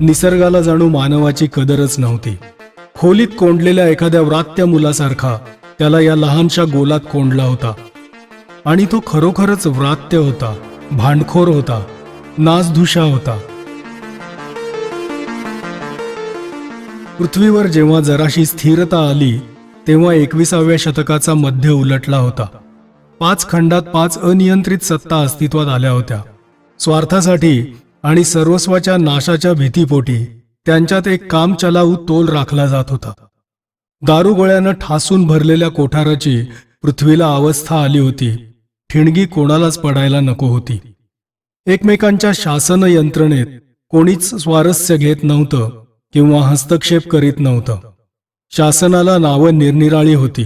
निसर्गाला जाणू मानवाची कदरच नव्हती. खोलीत कोंडलेल्या एखाद्या व्रात्य मुलासारखा त्याला या लहानशा गोलात कोंडला होता. आणि तो खरोखरच व्रात्य होता, भांडखोर होता, नासधुशा होता. पृथ्वीवर जेव्हा जराशी स्थिरता आली तेव्हा 21व्या शतकाचा मध्य उलटला होता. 5 खंडात 5 अनियंत्रित सत्ता अस्तित्वात आल्या होत्या. स्वार्थासाठी आणि सर्वस्वाच्या नाशाच्या भीतीपोटी त्यांच्यात एक कामचलाऊ तोल राखला जात होता. दारुगोळ्यानं ठासून भरलेल्या कोठाराची पृथ्वीला अवस्था आली होती. ठिणगी कोणालाच पडायला नको होती. एकमेकांच्या शासन यंत्रणेत कोणीच स्वारस्य घेत नव्हतं किंवा हस्तक्षेप करीत नव्हतं. शासनाला नावं निरनिराळी होती.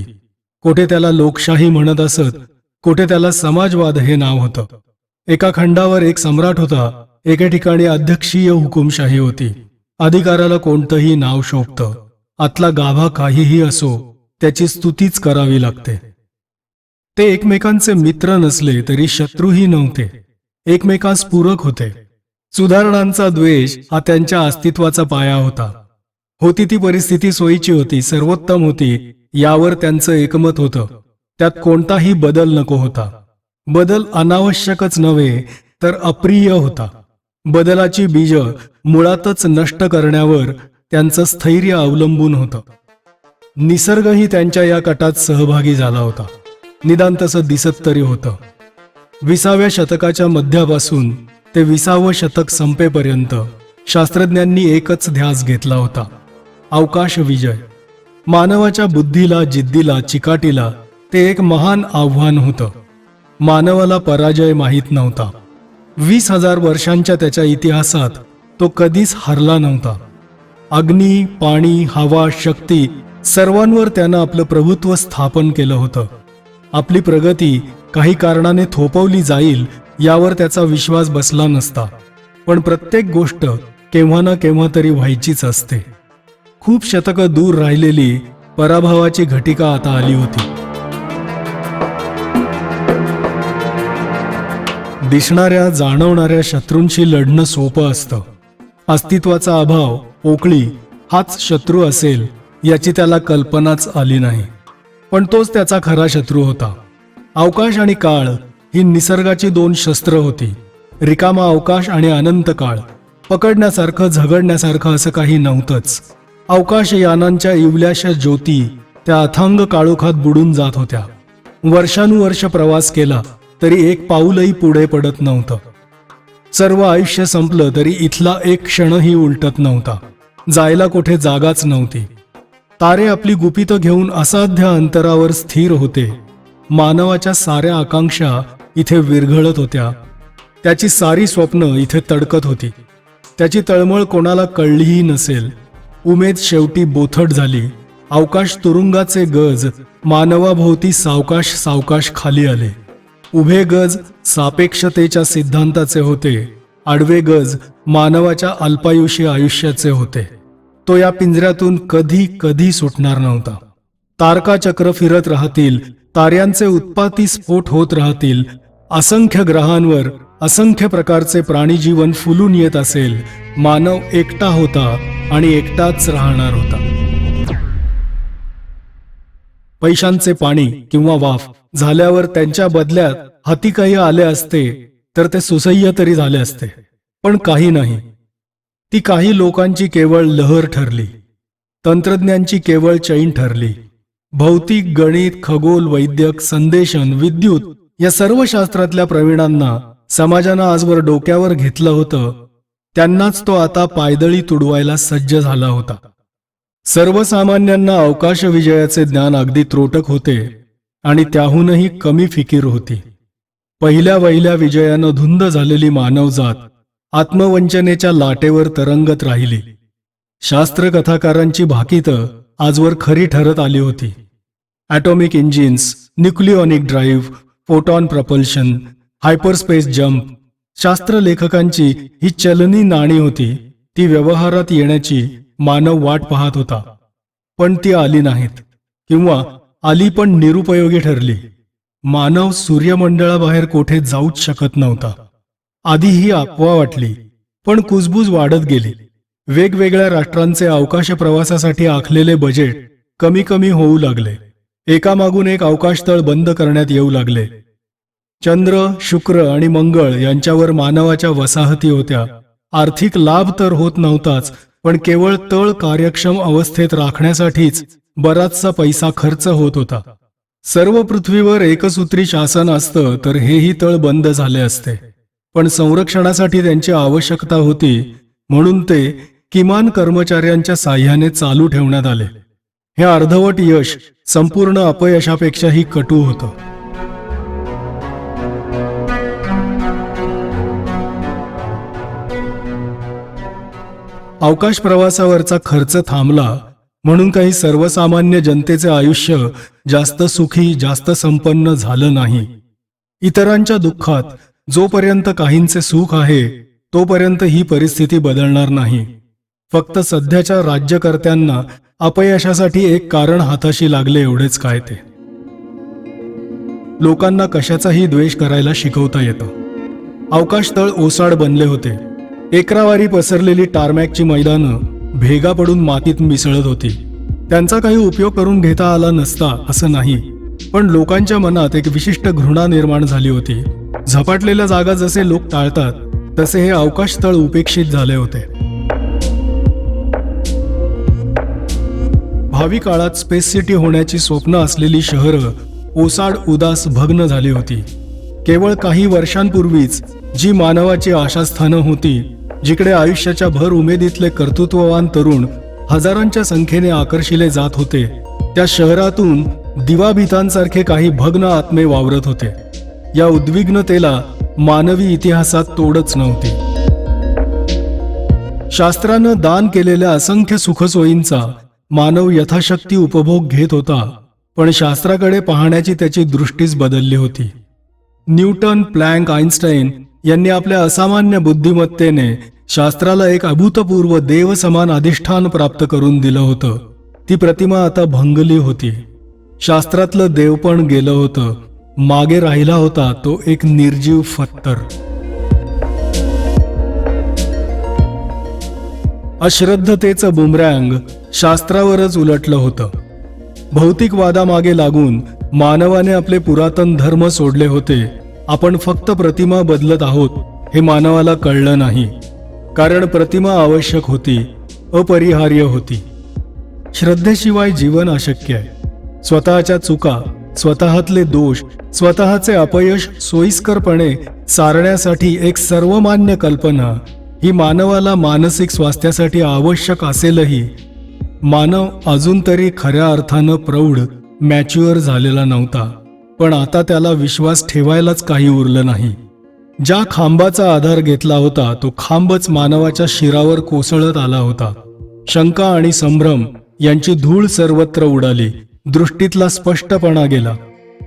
कोठे त्याला लोकशाही म्हणत असत, कोठे त्याला समाजवाद हे नाव होतं. एका खंडावर एक सम्राट होता, एके ठिकाणी अध्यक्षीय हुकुमशाही होती. अधिकाराला कोणतंही नाव शोभतं. आतला गाभा काहीही असो, त्याची स्तुतीच करावी लागते. ते एकमेकांचे मित्र नसले तरी शत्रूही नव्हते. एकमेकांस पूरक होते. सुधारणांचा द्वेष हा त्यांच्या अस्तित्वाचा पाया होता. होती ती परिस्थिती सोयीची होती, सर्वोत्तम होती, यावर त्यांचं एकमत होतं. त्यात कोणताही बदल नको होता. बदल अनावश्यकच नव्हे तर अप्रिय होता. बदलाची बीज मुळातच नष्ट करण्यावर त्यांचं स्थैर्य अवलंबून होतं. निसर्गही त्यांच्या या कटात सहभागी झाला होता. निदान तसं दिसत तरी होतं. 20व्या शतकाच्या मध्यापासून ते 20वं शतक संपेपर्यंत शास्त्रज्ञांनी एकच ध्यास घेतला होता, अवकाश विजय. मानवाच्या बुद्धीला, जिद्दीला, चिकाटीला ते एक महान आव्हान होतं. मानवाला पराजय माहीत नव्हता. 20,000 वर्षांच्या त्याच्या इतिहासात तो कधीच हरला नव्हता. अग्नी, पाणी, हवा, शक्ती सर्वांवर त्यानं आपलं प्रभुत्व स्थापन केलं होतं. आपली प्रगती काही कारणाने थोपवली जाईल यावर त्याचा विश्वास बसला नसता. पण प्रत्येक गोष्ट केव्हा ना केव्हा तरी व्हायचीच असते. खूप शतकं दूर राहिलेली पराभवाची घटिका आता आली होती. दिसणाऱ्या, जाणवणाऱ्या शत्रूंशी लढणं सोपं असतं. अस्तित्वाचा अभाव, पोकळी हाच शत्रू असेल याची त्याला कल्पनाच आली नाही. पण तोच त्याचा खरा शत्रू होता. अवकाश आणि काळ ही निसर्गाची 2 शस्त्र होती. रिकामा अवकाश आणि अनंत काळ. पकडण्यासारखं, झगडण्यासारखं असं काही नव्हतंच. अवकाशयानांच्या इवल्याशा ज्योती त्या अथांग काळोखात बुडून जात होत्या. वर्षानुवर्ष प्रवास केला तरी एक पाऊलही पुढे पडत नव्हतं. सर्व आयुष्य संपलं तरी इथला एक क्षणही उलटत नव्हता. जायला कुठे जागाच नव्हती. तारे आपली गुपितं घेऊन असाध्य अंतरावर स्थिर होते. मानवाच्या साऱ्या आकांक्षा इथे विरघळत होत्या. त्याची सारी स्वप्न इथे तडकत होती. त्याची तळमळ कोणाला कळलीही नसेल. उमेद शेवटी बोथट झाली. अवकाश तुरुंगाचे गज मानवाभोवती सावकाश सावकाश खाली आले. उभे गज सापेक्षतेच्या सिद्धांताचे होते. आडवे गज मानवाच्या अल्पायुषी आयुष्याचे होते. तो या पिंजऱ्यातून कधी कधी सुटणार नव्हता. तारकाचक्र फिरत राहतील, ताऱ्यांचे उत्पाती स्फोट होत राहतील, असंख्य ग्रहांवर असंख्य प्रकारचे प्राणीजीवन फुलून येत असेल. मानव एकटा होता आणि एकटाच राहणार होता. पैशांचे पाणी किंवा वाफ झाल्यावर त्यांच्या बदल्यात हाती काही आले असते तर ते सुसह्य तरी झाले असते. पण काही नाही. ती काही लोकांची केवळ लहर ठरली. तंत्रज्ञांची केवळ चैन ठरली. भौतिक, गणित, खगोल, वैद्यक, संदेशन, विद्युत या सर्व शास्त्रातल्या प्रवीणांना समाजानं आजवर डोक्यावर घेतलं होतं, त्यांनाच तो आता पायदळी तुडवायला सज्ज झाला होता. सर्वसामान्यांना अवकाश विजयाचे ज्ञान अगदी त्रोटक होते आणि त्याहूनही कमी फिकीर होती. पहिल्या वहिल्या विजयानं धुंद झालेली मानवजात आत्मवंचनेच्या लाटेवर तरंगत राहिली. शास्त्रकथाकारांची भाकीतं आजवर खरी ठरत आली होती. Atomic engines, nucleonic drive, photon propulsion, hyperspace jump. शास्त्रलेखकांची ही चलनी नाणी होती. ती व्यवहारात येण्याची मानव वाट पाहत होता. पण ती आली नाहीत, किंवा आली पण निरुपयोगी ठरली. मानव सूर्यमंडळाबाहेर कोठे जाऊच शकत नव्हता. आधी ही अफवा वाटली, पण कुजबूज वाढत गेली. वेगवेगळ्या राष्ट्रांचे अवकाश प्रवासासाठी आखलेले बजेट कमी कमी होऊ लागले. एकामागून एक अवकाशतळ बंद करण्यात येऊ लागले. चंद्र, शुक्र आणि मंगळ यांच्यावर मानवाच्या वसाहती होत्या. आर्थिक लाभ तर होत नव्हताच, पण केवळ तळ कार्यक्षम अवस्थेत राखण्यासाठीच बराचसा पैसा खर्च होत होता. सर्व पृथ्वीवर एकसूत्री शासन असतं तर हेही तळ बंद झाले असते, पण संरक्षणासाठी त्यांची आवश्यकता होती, म्हणून ते किमान कर्मचाऱ्यांच्या साह्याने चालू ठेवण्यात आले. हे अर्धवट यश संपूर्ण अपयशापेक्षाही कटू होतं. अवकाश प्रवासावरचा खर्च थांबला म्हणून काही सर्वसामान्य जनतेचे आयुष्य जास्त सुखी, जास्त संपन्न झालं नाही. इतरांच्या दुःखात जोपर्यंत काहींचे सुख आहे तोपर्यंत ही परिस्थिती बदलणार नाही. फक्त सध्याच्या राज्यकर्त्यांना अपयशासाठी एक कारण हाताशी लागले एवढेच काय ते. लोकांना कशाचाही द्वेष करायला शिकवता येतं. अवकाशतळ ओसाड बनले होते. एकरावारी पसरलेली टारमॅकची मैदानं भेगा पडून मातीत मिसळत होती. त्यांचा काही उपयोग करून घेता आला नसता असं नाही, पण लोकांच्या मनात एक विशिष्ट घृणा निर्माण झाली होती. झपाटलेल्या जागा जसे लोक टाळतात तसे हे अवकाशतळ उपेक्षित झाले होते. भावी काळात स्पेस सिटी होण्याची स्वप्न असलेली शहरं ओसाड, उदास, भग्न झाली होती. केवळ काही वर्षांपूर्वीच जी मानवाची आशास्थानं होती, जिकडे आयुष्याच्या भर उमेदीतले कर्तृत्ववान तरुण हजारांच्या संख्येने आकर्षिले जात होते, त्या शहरातून दिवाभितांसारखे काही भग्न आत्मे वावरत होते. या उद्विग्नतेला मानवी इतिहासात तोडच नव्हती. शास्त्रानं दान केलेल्या असंख्य सुखसोयींचा मानव यथाशक्ती उपभोग घेत होता, पण शास्त्राकडे पाहण्याची त्याची दृष्टीच बदलली होती. न्यूटन, प्लँक, आइन्स्टाईन यांनी आपल्या असामान्य बुद्धिमत्तेने शास्त्राला एक अभूतपूर्व देवसमान अधिष्ठान प्राप्त करून दिलं होतं. ती प्रतिमा आता भंगली होती. शास्त्रातलं देवपण गेलं होतं. मागे राहिला होता तो एक निर्जीव फत्तर. अश्रद्धतेचं बुमरँग शास्त्रावरच उलटलं होतं. भौतिकवादामागे लागून मानवाने आपले पुरातन धर्म सोडले होते. आपण फक्त प्रतिमा बदलत आहोत हे मानवाला कळलं नाही, कारण प्रतिमा आवश्यक होती, अपरिहार्य होती. श्रद्धेशिवाय जीवन अशक्य आहे. स्वतःच्या चुका, स्वतःतले दोष, स्वतःचे अपयश सोयीस्करपणे सारण्यासाठी एक सर्वमान्य कल्पना ही मानवाला मानसिक स्वास्थ्यासाठी आवश्यक असेलही मानव अजून तरी खऱ्या अर्थानं प्रौढ, मॅच्युअर झालेला नव्हता. पण आता त्याला विश्वास ठेवायलाच काही उरलं नाही. ज्या खांबाचा आधार घेतला होता तो खांबच मानवाच्या शिरावर कोसळत आला होता. शंका आणि संभ्रम यांची धूळ सर्वत्र उडाली. दृष्टीतला स्पष्टपणा गेला.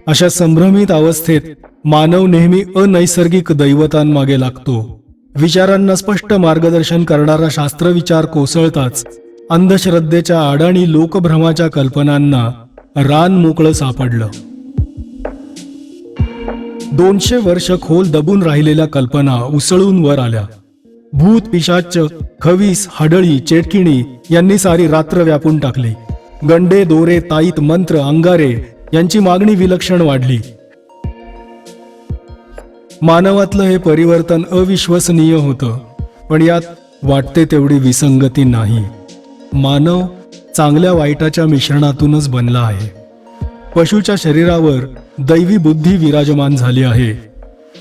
अशा संभ्रमित अवस्थेत मानव नेहमी अनैसर्गिक दैवतांमागे लागतो. विचारांना स्पष्ट मार्गदर्शन करणारा शास्त्रविचार कोसळताच अंधश्रद्धेच्या अडाणी लोकभ्रमाच्या कल्पनांना रान मोकळं सापडलं. 200 वर्ष खोल दबून राहिलेल्या कल्पना उसळून वर आल्या. भूत, पिशाच, खवीस, हडळी, चेटकिणी यांनी सारी रात्र व्यापून टाकली. गंडे, दोरे, ताईत, मंत्र, अंगारे यांची मागणी विलक्षण वाढली. मानवातलं हे परिवर्तन अविश्वसनीय होतं, पण यात वाटते तेवढी विसंगती नाही. मानव चांगल्या वाईटाच्या मिश्रणातूनच बनला आहे. पशूच्या शरीरावर दैवी बुद्धी विराजमान झाली आहे,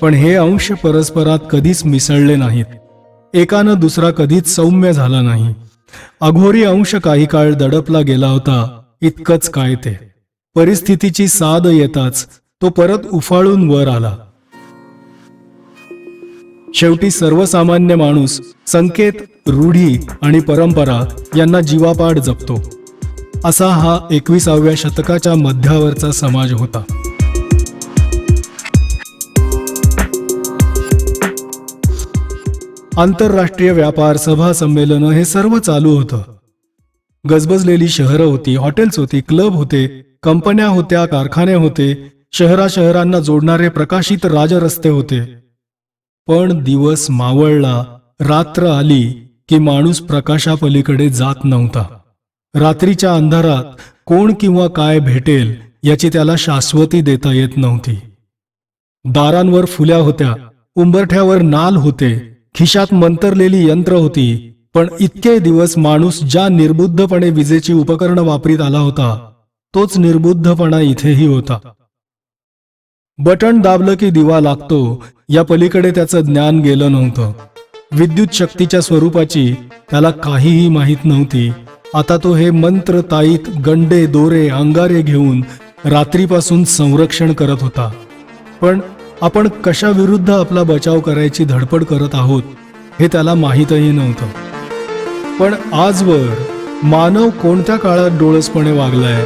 पण हे अंश परस्परात कधीच मिसळले नाहीत. एकानं दुसरा कधीच सौम्य झाला नाही. अघोरी अंश काही काळ दडपला गेला होता, इतकंच काय ते. परिस्थितीची साद येताच तो परत उफाळून वर आला. शेवटी सर्वसामान्य माणूस संकेत, रूढी आणि परंपरा यांना जीवापाड जपतो. असा हा 21व्या शतकाच्या मध्यावरचा समाज होता. आंतरराष्ट्रीय व्यापार, सभा, संमेलनं हे सर्व चालू होतं. गजबजलेली शहरं होती, हॉटेल्स होती, क्लब होते, कंपन्या होत्या, कारखाने होते, शहरांना जोडणारे प्रकाशित राजरस्ते होते. पण दिवस मावळला, रात्र आली की माणूस प्रकाशापलीकडे जात नव्हता. रात्रीच्या अंधारात कोण किंवा काय भेटेल याची त्याला शाश्वती देता येत नव्हती. दारांवर फुल्या होत्या, उंबरठ्यावर नाल होते, खिशात मंतरलेली यंत्र होती, पण इतके दिवस माणूस ज्या निर्बुद्धपणे विजेची उपकरणं वापरीत आला होता तोच निर्बुद्धपणा इथेही होता. बटण दाबलं की दिवा लागतो या पलीकडे त्याचं ज्ञान गेलं नव्हतं. विद्युत शक्तीच्या स्वरूपाची त्याला काहीही माहीत नव्हती. आता तो हे मंत्र ताईत गंडे दोरे अंगारे घेऊन रात्रीपासून संरक्षण करत होता. पण आपण कशाविरुद्ध आपला बचाव करायची धडपड करत आहोत हे त्याला माहीतही नव्हतं. पण आजवर मानव कोणत्या काळात डोळसपणे वागलाय